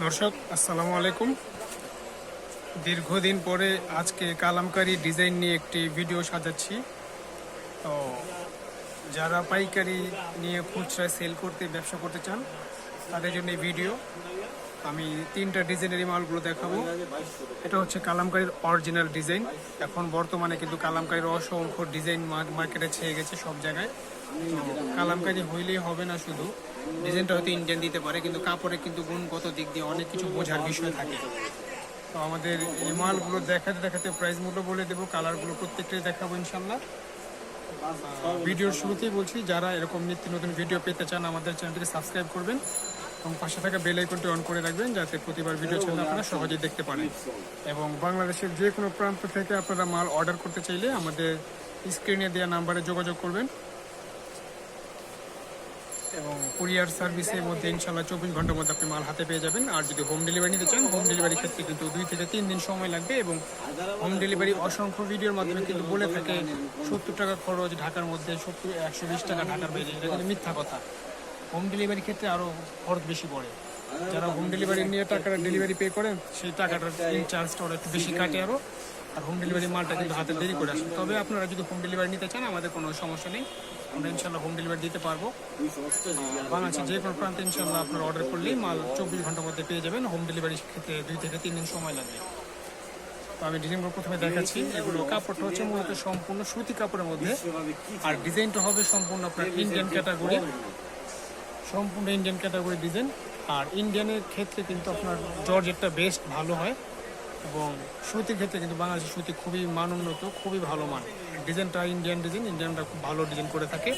দর্শক আসসালামু আলাইকুম। দীর্ঘদিন পরে আজকে কালামকারী ডিজাইন নিয়ে একটি ভিডিও সাজাচ্ছি। তো যারা পাইকারি নিয়ে খুচরা সেল করতে ব্যবসা করতে চান তাদের জন্য এই ভিডিও। আমি তিনটা ডিজাইনেরই মালগুলো দেখাবো। এটা হচ্ছে কালামকারীর অরিজিনাল ডিজাইন। এখন বর্তমানে কিন্তু কালামকারীর অসংখ্য ডিজাইন মার্কেটে ছেয়ে গেছে সব জায়গায়। তো কালামকারী হইলেই হবে না, শুধু ডিজাইনটা হয়তো ইন্ডিয়ান দিতে পারে, কিন্তু কাপড়ে কিন্তু গুণগত দিক দিয়ে অনেক কিছু বোঝার বিষয় থাকে। তো আমাদের এই মালগুলো দেখাতে দেখাতে প্রাইস মূল্য বলে দেবো, কালারগুলো প্রত্যেকটাই দেখাবো ইনশাল্লাহ। ভিডিওর শুরুতেই বলছি, যারা এরকম নিত্য নতুন ভিডিও পেতে চান আমাদের চ্যানেলটিকে সাবস্ক্রাইব করবেন এবং পাশে থাকা বেল আইকনটি অন করে রাখবেন, যাতে প্রতিবার ভিডিও চ্যানেল আপনারা সহজেই দেখতে পারেন। এবং বাংলাদেশের যে কোনো প্রান্ত থেকে আপনারা মাল অর্ডার করতে চাইলে আমাদের স্ক্রিনে দেওয়া নাম্বারে যোগাযোগ করবেন। এবং কুরিয়ার সার্ভিসের মধ্যে ইনশাল্লাহ 24 ঘন্টার মধ্যে আপনি মাল হাতে পেয়ে যাবেন। আর যদি হোম ডেলিভারি নিতে চান, হোম ডেলিভারির ক্ষেত্রে কিন্তু 2 থেকে 3 দিন সময় লাগবে। এবং হোম ডেলিভারি অসংখ্য ভিডিওর মাধ্যমে কিন্তু বলে থাকে 70 টাকা খরচ ঢাকার মধ্যে, 120 টাকা ঢাকার বাইরে। এটা কিন্তু মিথ্যা কথা। হোম ডেলিভারির ক্ষেত্রে আরও খরচ বেশি পড়ে। যারা হোম ডেলিভারি নিয়ে টাকাটা ডেলিভারি পে করেন, সেই টাকাটার চার্জটা ওরা একটু বেশি কাটে আরও। আর হোম ডেলিভারি মালটা কিন্তু হাতে দেরি করে আসে। তবে আপনারা যদি হোম ডেলিভারি নিতে চান, আমাদের কোনো সমস্যা নেই, আমরা ইনশাল্লাহ হোম ডেলিভারি দিতে পারবো। বাংলাদেশের যে কোনো প্রান্তে ইনশাল্লাহ আপনারা অর্ডার করলেই মাল 24 ঘন্টার মধ্যে পেয়ে যাবেন। হোম ডেলিভারির ক্ষেত্রে 2 থেকে 3 দিন সময় লাগবে। তো আমি ডিজাইনগুলো প্রথমে দেখাচ্ছি। এগুলো কাপড়টা হচ্ছে মূলত সম্পূর্ণ সুতি কাপড়ের মধ্যে, আর ডিজাইনটা হবে সম্পূর্ণ আপনার ইন্ডিয়ান ক্যাটাগরি, সম্পূর্ণ ইন্ডিয়ান ক্যাটাগরি ডিজাইন। আর ইন্ডিয়ানের ক্ষেত্রে কিন্তু আপনার জর্জেটটা বেস্ট ভালো হয়, এবং সুতির ক্ষেত্রে কিন্তু বাংলাদেশের সুতি খুবই মানোন্নত, খুবই ভালো মান। ডিজাইনটা ইন্ডিয়ান ডিজাইন, ইন্ডিয়ানরা খুব ভালো ডিজাইন করে থাকে।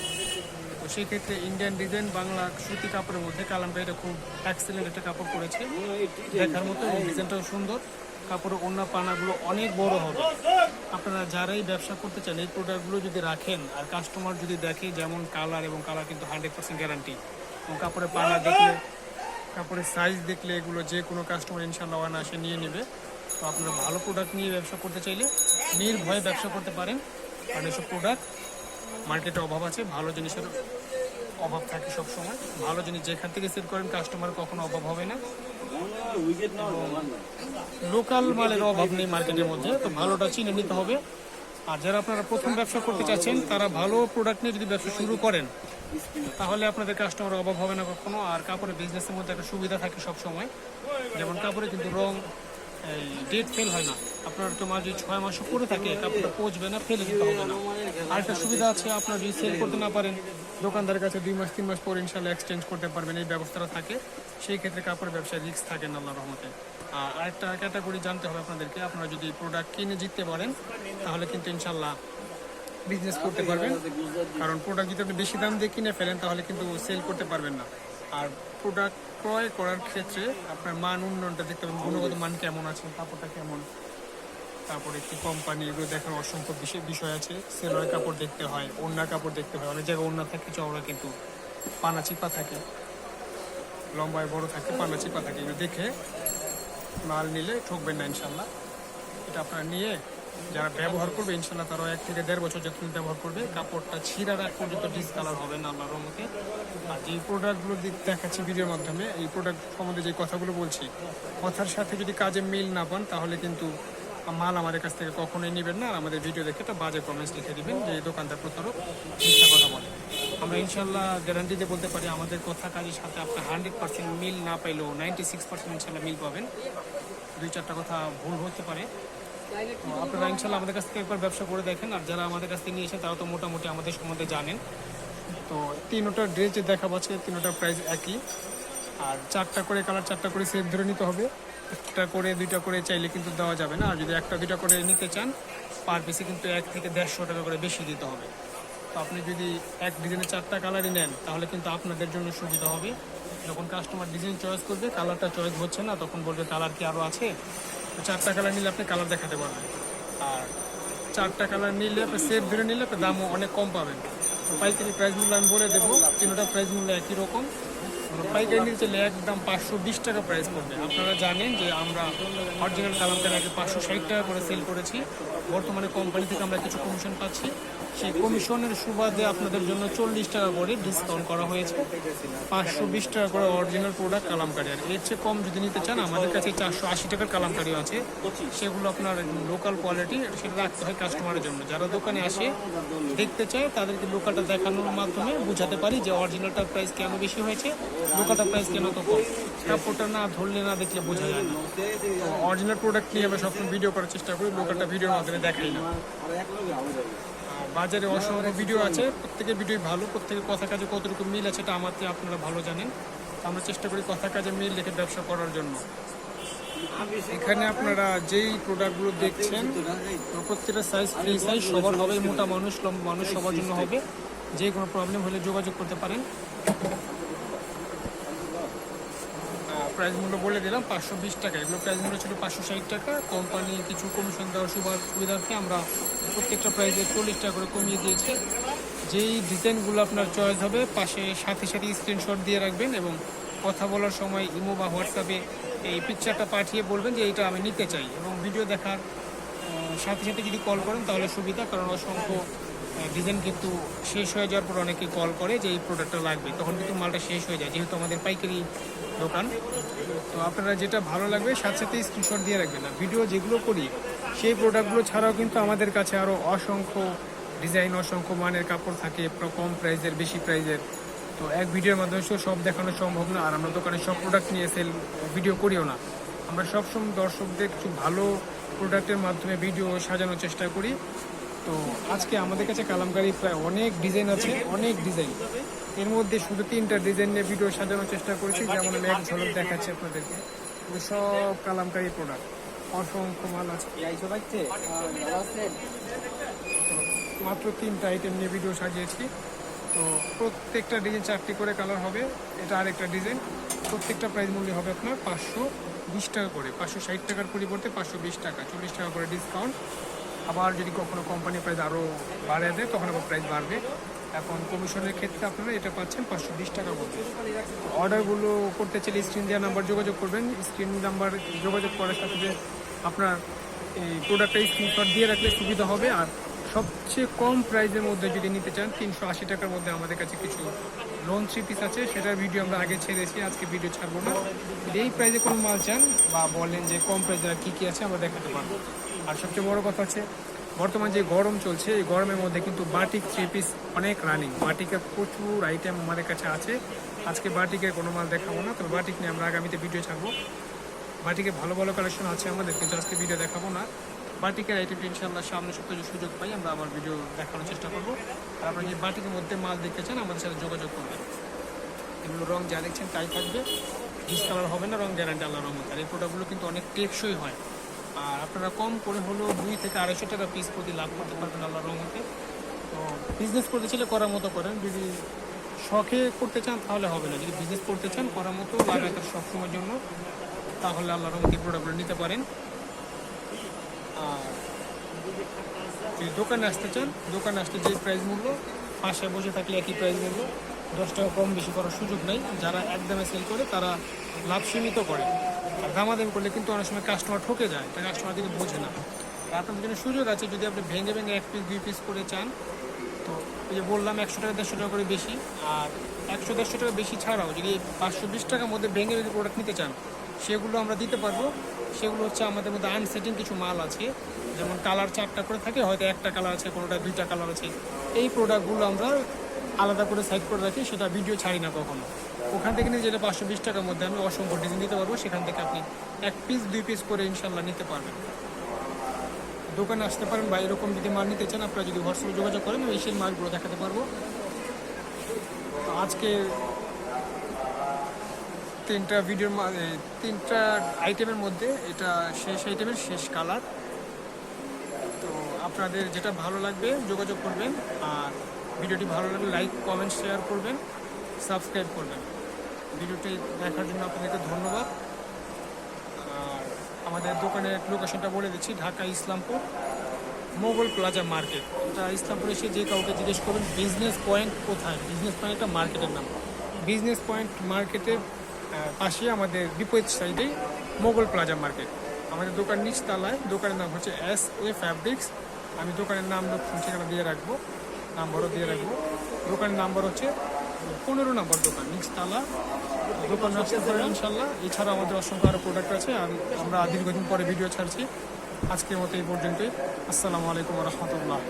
তো সেই ক্ষেত্রে ইন্ডিয়ান ডিজাইন বাংলা সুতি কাপড়ের মধ্যে কালামকারীটা খুব এক্সেলেন্ট একটা কাপড় করেছে, দেখার মতো। এবং ডিজাইনটাও সুন্দর, কাপড়ের ওড়না পানাগুলো অনেক বড় হবে। আপনারা যারাই ব্যবসা করতে চান, এই প্রোডাক্টগুলো যদি রাখেন আর কাস্টমার যদি দেখে, যেমন কালার, এবং কালার কিন্তু 100% গ্যারান্টি। এবং কাপড়ের পানা দেখলে, কাপড়ের সাইজ দেখলে এগুলো যে কোনো কাস্টমার ইনশাল্লাহ অনায়াসে নিয়ে নেবে। তো আপনারা ভালো প্রোডাক্ট নিয়ে ব্যবসা করতে চাইলে নির্ভয়ে ব্যবসা করতে পারেন, কারণ এসব প্রোডাক্ট মার্কেটে অভাব আছে। ভালো জিনিসের অভাব থাকে সবসময়। ভালো জিনিস যেখান থেকে সেল করেন কাস্টমার কখনো অভাব হবে না। লোকাল মালের অভাব নেই মার্কেটের মধ্যে, তো ভালোটা চিনে নিতে হবে। আর যারা আপনারা প্রথম ব্যবসা করতে চাচ্ছেন, তারা ভালো প্রোডাক্ট নিয়ে যদি ব্যবসা শুরু করেন, তাহলে আপনাদের কাস্টমার অভাব হবে না কখনো। আর কাপড়ের বিজনেসের মধ্যে একটা সুবিধা থাকে সব সময়, যেমন কাপড়ে কিন্তু রং এই ডেট ফেল হয় না। আপনার তো মাঝে 6 মাসও পরে থাকে, কাপড়টা পচবে না, ফেলে দিতে হবে না। আর একটা সুবিধা আছে, আপনার যদি সেল করতে না পারেন, দোকানদারের কাছে 2 মাস 3 মাস পরে ইনশাল্লাহ এক্সচেঞ্জ করতে পারবেন, এই ব্যবস্থাটা থাকে। সেই ক্ষেত্রে কাপড়ের ব্যবসায় রিস্ক থাকে না আল্লাহর রহমতে। আর আরেকটা ক্যাটাগরি জানতে হবে আপনাদেরকে, আপনারা যদি প্রোডাক্ট কিনে জিততে পারেন, তাহলে কিন্তু ইনশাল্লাহ বিজনেস করতে পারবেন। কারণ প্রোডাক্ট যদি আপনি বেশি দাম দিয়ে কিনে ফেলেন, তাহলে কিন্তু সেল করতে পারবেন না। আর প্রোডাক্ট ক্রয় করার ক্ষেত্রে আপনার মান উন্নয়নটা দেখতে পাবেন, গুণগত মান কেমন আছে, কাপড়টা কেমন, তারপরে কি কোম্পানি, এগুলো দেখার অসংখ্য বিষয় আছে। সেলোয়ার কাপড় দেখতে হয়, ওড়নার কাপড় দেখতে হয়। অনেক জায়গায় ওড়না থাকে চওড়া, কিন্তু পানা চিপা থাকে, লম্বায় বড় থাকে, পানা চিপা থাকে। এগুলো দেখে মাল নিলে ঠকবেন না ইনশাল্লাহ। এটা আপনারা নিয়ে যারা ব্যবহার করবে, ইনশাল্লাহ তারা 1 থেকে 1.5 বছর যতদিন ব্যবহার করবে, কাপড়টা ছিঁড়ার আগ পর্যন্ত ডিসকালার হবে না আল্লাহর রহমতে। আর যে প্রোডাক্টগুলো দেখাচ্ছি ভিডিওর মাধ্যমে, এই প্রোডাক্ট সম্বন্ধে যে কথাগুলো বলছি, কথার সাথে যদি কাজে মিল না পান, তাহলে কিন্তু মাল আমাদের কাছ থেকে কখনোই নেবেন না। আর আমাদের ভিডিও দেখে একটা বাজে কমেন্টস লিখে দিবেন যে এই দোকানদার প্রতারক, মিথ্যা কথা বলে। আমরা ইনশাল্লাহ গ্যারান্টি দিয়ে বলতে পারি, আমাদের কথা কাজের সাথে আপনার 100% মিল না পাইলেও 96% ইনশাল্লাহ মিল পাবেন। 2-4টা কথা ভুল হতে পারে। তো আপনারা ইনশাল্লাহ আমাদের কাছ থেকে একবার ব্যবসা করে দেখেন। আর যারা আমাদের কাছ থেকে নিয়েছেন, তারা তো মোটামুটি আমাদের সম্বন্ধে জানেন। তো 3টা ড্রেস যে দেখা পাচ্ছে, 3টার প্রাইস একই। আর 4টা করে কালার, 4টা করে সেট ধরে নিতে হবে। 1টা করে 2টা করে চাইলে কিন্তু দেওয়া যাবে না। আর যদি 1টা 2টা করে নিতে চান, পার পিসে কিন্তু 1 থেকে 150 টাকা করে বেশি দিতে হবে। তো আপনি যদি এক ডিজাইনের 4টা কালারই নেন, তাহলে কিন্তু আপনাদের জন্য সুবিধা হবে। যখন কাস্টমার ডিজাইন চয়েস করবে, কালারটা চয়েস হচ্ছে না, তখন বলবে কালার কি আরও আছে। তো 4টা কালার নিলে আপনি কালার দেখাতে পারবেন। আর 4টা কালার নিলে আপনি সেট ধরে নিলে আপনি দামও অনেক কম পাবেন। তো পাইকারি প্রাইস মূল্য আমি বলে দেবো, 3টা প্রাইস মূল্য একই রকম। পাইকারি নিতে চাইলে একদম 520 টাকা প্রাইস পড়বে। আপনারা জানেন যে আমরা অরিজিনাল কালামকারী আগে 560 টাকা করে সেল করেছি। বর্তমানে কোম্পানি থেকে আমরা কিছু কমিশন পাচ্ছি। সেই কমিশনের সুবাদে আপনাদের জন্য 40 টাকা করে ডিসকাউন্ট করা হয়েছে। 520 টাকা করে অরিজিনাল প্রোডাক্ট কালামকারী। আর এর চেয়ে কম যদি নিতে চান আমাদের কাছে 480 টাকার কালামকারীও আছে, সেগুলো আপনার লোকাল কোয়ালিটি, সেটা রাখতে হয় কাস্টমারের জন্য। যারা দোকানে আসে দেখতে চায় তাদেরকে লোকালটা দেখানোর মাধ্যমে বোঝাতে পারি যে অরিজিনালটার প্রাইস কেন বেশি হয়েছে, লোকালটার প্রাইস কেন তো কম। কাপড়টা না ধরলে না দেখলে বোঝা যায় না। অরিজিনাল প্রোডাক্ট নিয়ে আমরা সবসময় ভিডিও করার চেষ্টা করি, লোকালটা ভিডিওর মাধ্যমে দেখাই না। বাজারে অসংখ্য ভিডিও আছে, প্রত্যেকের ভিডিওই ভালো, প্রত্যেকের কথা কাজে কতটুকু মিল আছে এটা আমাকে আপনারা ভালো জানেন। আমরা চেষ্টা করি কথা কাজে মিল রেখে ব্যবসা করার জন্য। এখানে আপনারা যেই প্রোডাক্টগুলো দেখছেন প্রত্যেকটা সাইজ ফ্রি সাইজ, সবার হবে, মোটা মানুষ লম্বা মানুষ সবার জন্য হবে। যে কোনো প্রবলেম হলে যোগাযোগ করতে পারেন। প্রাইস মূল্য বলে দিলাম 520 টাকা। এগুলো প্রাইস মূল্য ছিল 560 টাকা। কোম্পানি কিছু কমিশন দেওয়ার সুবিধার্থে আমরা প্রত্যেকটা প্রাইসে 40 টাকা করে কমিয়ে দিয়েছি। যেই ডিজাইনগুলো আপনার চয়েস হবে পাশে সাথে সাথে স্ক্রিনশট দিয়ে রাখবেন এবং কথা বলার সময় ইমো বা হোয়াটসঅ্যাপে এই পিকচারটা পাঠিয়ে বলবেন যে এইটা আমি নিতে চাই। এবং ভিডিও দেখার সাথে সাথে যদি কল করেন তাহলে সুবিধা, কারণ অসংখ্য ডিজাইন কিন্তু শেষ হয়ে যাওয়ার পর অনেকে কল করে যে এই প্রোডাক্টটা লাগবে, তখন কিন্তু মালটা শেষ হয়ে যায়, যেহেতু আমাদের পাইকারি দোকান। তো আপনারা যেটা ভালো লাগবে সাথে সাথে স্ক্রিনশট দিয়ে রাখবেন। না ভিডিও যেগুলো করি সেই প্রোডাক্টগুলো ছাড়াও কিন্তু আমাদের কাছে আরও অসংখ্য ডিজাইন, অসংখ্য মানের কাপড় থাকে, কম প্রাইসের, বেশি প্রাইসের। তো এক ভিডিওর মাধ্যমে সব দেখানো সম্ভব না। আর আমরা দোকানে সব প্রোডাক্ট নিয়ে সেল ভিডিও করিও না। আমরা সবসময় দর্শকদের কিছু ভালো প্রোডাক্টের মাধ্যমে ভিডিও সাজানোর চেষ্টা করি। তো আজকে আমাদের কাছে কালামকারী প্রায় অনেক ডিজাইন আছে, অনেক ডিজাইন। এর মধ্যে শুধু 3টা ডিজাইন নিয়ে ভিডিও সাজানোর চেষ্টা করেছি, যেমন আমি এক ঝলক দেখাচ্ছি আপনাদেরকে। সব কালামকারী প্রোডাক্ট, অসংখ্য মাল আছে। মাত্র 3টা আইটেম নিয়ে ভিডিও সাজিয়েছি। তো প্রত্যেকটা ডিজাইন 4টি করে কালার হবে। এটা আরেকটা ডিজাইন। প্রত্যেকটা প্রাইস মূল্য হবে আপনার 520 টাকা করে। 560 টাকার পরিবর্তে 520 টাকা, 40 টাকা করে ডিসকাউন্ট। আবার যদি কখনো কোম্পানি প্রাইস আরও বাড়িয়ে দেয় তখন আবার প্রাইস বাড়বে। এখন কমিশনের ক্ষেত্রে আপনারা এটা পাচ্ছেন 520 টাকার মধ্যে। অর্ডারগুলো করতে চাইলে স্ক্রিন দেওয়া নাম্বার যোগাযোগ করবেন। স্ক্রিন নাম্বার যোগাযোগ করার সাথে আপনার এই প্রোডাক্টটা স্ক্রিনশট দিয়ে রাখলে সুবিধা হবে। আর সবচেয়ে কম প্রাইসের মধ্যে যদি নিতে চান 380 টাকার মধ্যে আমাদের কাছে কিছু লোন 3 পিস আছে, সেটার ভিডিও আমরা আগে ছেড়েছি, আজকে ভিডিও ছাড়বো না। এই প্রাইসে কোনো মাল চান বা বলেন যে কম প্রাইসে কী কী আছে আমরা দেখাতে পারবো। আর সবচেয়ে বড় কথা হচ্ছে বর্তমান যে গরম চলছে, এই গরমের মধ্যে কিন্তু বাটিক 3 পিস অনেক রানিং। বাটিকের প্রচুর আইটেম আমাদের কাছে আছে। আজকে বাটিকের কোনো মাল দেখাবো না, তবে বাটিক নিয়ে আমরা আগামীতে ভিডিও ছাড়বো। বাটিকের ভালো ভালো কালেকশন আছে আমাদের, কিন্তু আজকে ভিডিও দেখাবো না। বাটিকের আইটেম ইনশাআল্লাহ সামনে সপ্তাহে সুযোগ পাই আমরা আবার ভিডিও দেখানোর চেষ্টা করবো। আর আপনারা যে বাটিকের মধ্যে মাল দেখতে চান আমাদের সাথে যোগাযোগ করবেন। এগুলো রং যা দেখছেন তাই থাকবে, ডিসকালার হবে না, রং গ্যারান্টি আল্লাহর রহমতে। আর এই প্রোডাক্টগুলো কিন্তু অনেক টেকসই হয়। আর আপনারা কম করে হলেও 2 থেকে 250 টাকা পিস প্রতি লাভ করতে পারবেন আল্লাহর রহমতে। তো বিজনেস করতে চাইলে করার মতো করেন, যদি শখে করতে চান তাহলে হবে না। যদি বিজনেস করতে চান করার মতো লাগাতার সবসময়ের জন্য, তাহলে আল্লাহর রহমতে প্রোডাক্টগুলো নিতে পারেন। আর যদি দোকানে আসতে চান, দোকানে আসতে যে প্রাইস মূল্য, বাসায় বসে থাকলে একই প্রাইস মূল্য, 10 টাকা কম বেশি করার সুযোগ নেই। যারা একদমে সেল করে তারা লাভ সীমিত করে। আর দামাদামি করলে কিন্তু অনেক সময় কাস্টমার ঠকে যায়, তাই কাস্টমার কিন্তু বোঝে না। আপনাদের জন্য সুযোগ আছে, যদি আপনি ভেঙে ভেঙে 1 পিস 2 পিস করে চান, তো এই যে বললাম 100 টাকা 150 টাকা করে বেশি। আর 100-150 টাকা বেশি ছাড়াও যদি 520 টাকার মধ্যে ভেঙে ভেঙে প্রোডাক্ট নিতে চান সেগুলো আমরা দিতে পারবো। সেগুলো হচ্ছে আমাদের মধ্যে আনসেটিং কিছু মাল আছে, যেমন কালার 4টা করে থাকে, হয়তো 1টা কালার আছে, কোনোটা 2টা কালার আছে। এই প্রোডাক্টগুলো আমরা আলাদা করে সাইড করে রাখি, সেটা ভিডিও ছাড়ি না কখনো। ওখান থেকে নিয়ে যেটা 520 টাকার মধ্যে আমি অসংখ্য ডিজাইন দিতে পারবো, সেখান থেকে আপনি 1 পিস 2 পিস করে ইনশাল্লাহ নিতে পারবেন। দোকানে আসতে পারেন বা এরকম যদি মাল নিতে চান আপনারা যদি হোয়াটসঅ্যাপে যোগাযোগ করেন আমি সেই মালগুলো দেখাতে পারবো। আজকে 3টা ভিডিওর 3টা আইটেমের মধ্যে এটা শেষ আইটেমের শেষ কালার। তো আপনাদের যেটা ভালো লাগবে যোগাযোগ করবেন। আর ভিডিওটি ভালো লাগলে লাইক কমেন্ট শেয়ার করবেন, সাবস্ক্রাইব করবেন। ভিডিওটি দেখার জন্য আপনাদেরকে ধন্যবাদ। আর আমাদের দোকানের লোকেশনটা বলে দিচ্ছি, ঢাকা ইসলামপুর মোগল প্লাজা মার্কেট। এটা ইসলামপুরে এসে যে কাউকে জিজ্ঞেস করবেন বিজনেস পয়েন্ট কোথায়, বিজনেস পয়েন্ট একটা মার্কেটের নাম। বিজনেস পয়েন্ট মার্কেটের পাশে আমাদের বিপরীত সাইডেই মোগল প্লাজা মার্কেট। আমাদের দোকান নিচতলায়, দোকানের নাম হচ্ছে SA ফ্যাব্রিক্স। আমি দোকানের নাম ঠিকানা দিয়ে রাখবো। নাম্বারও দিয়ে রাখবো। দোকানের নাম্বার হচ্ছে 15 নম্বর দোকান, নিচতলা দোকান আসতে পারেন ইনশাল্লাহ। এছাড়া আমাদের অসংখ্য আরও প্রোডাক্ট আছে, আর আমরা দীর্ঘদিন পরে ভিডিও ছাড়ছি। আজকের মতো এই পর্যন্তই। আসসালামু আলাইকুম রহমতুল্লাহ।